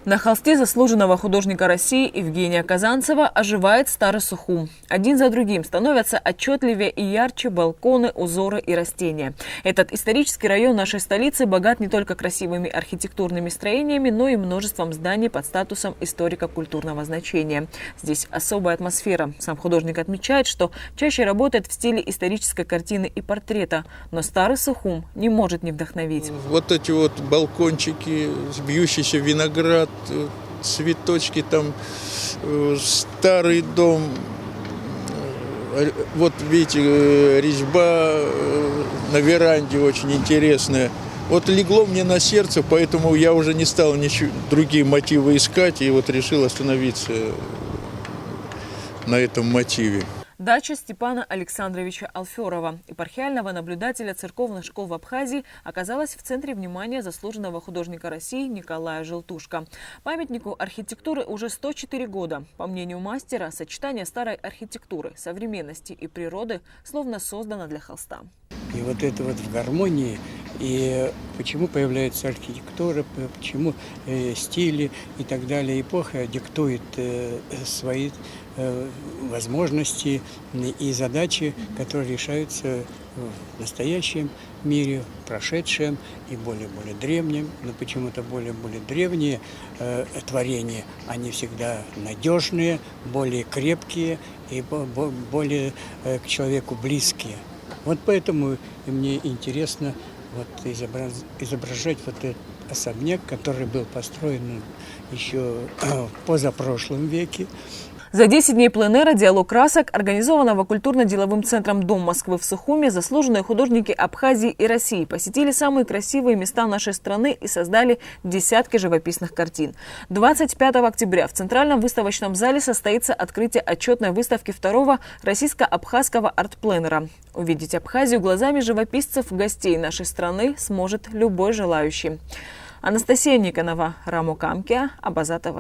На холсте заслуженного художника России Евгения Казанцева оживает Старый Сухум. Один за другим становятся отчетливее и ярче балконы, узоры и растения. Этот исторический район нашей столицы богат не только красивыми архитектурными строениями, но и множеством зданий под статусом историко-культурного значения. Здесь особая атмосфера. Сам художник отмечает, что чаще работает в стиле исторической картины и портрета. Но Старый Сухум не может не вдохновить. Вот эти вот балкончики, бьющийся виноград, цветочки, там старый дом. Вот видите, резьба на веранде очень интересная. Вот легло мне на сердце, поэтому я уже не стал другие мотивы искать и вот решил остановиться на этом мотиве. Дача Степана Александровича Алферова, епархиального наблюдателя церковных школ в Абхазии, оказалась в центре внимания заслуженного художника России Николая Желтушка. Памятнику архитектуры уже 104 года. По мнению мастера, сочетание старой архитектуры, современности и природы словно создано для холста. И вот это вот в гармонии, и почему появляется архитектура, почему стили и так далее. Эпоха диктует свои возможности и задачи, которые решаются в настоящем мире, прошедшем и более-более древнем. Но почему-то более-более древние творения, они всегда надежные, более крепкие и более к человеку близкие. Вот поэтому мне интересно вот изображать вот этот особняк, который был построен еще в позапрошлом веке. За 10 дней пленэра «Диалог красок», организованного культурно-деловым центром «Дом Москвы» в Сухуме, заслуженные художники Абхазии и России посетили самые красивые места нашей страны и создали десятки живописных картин. 25 октября в Центральном выставочном зале состоится открытие отчетной выставки второго российско-абхазского арт-пленэра. Увидеть Абхазию глазами живописцев гостей нашей страны сможет любой желающий. Анастасия Никонова, Рамо Камкия, Абаза ТВ.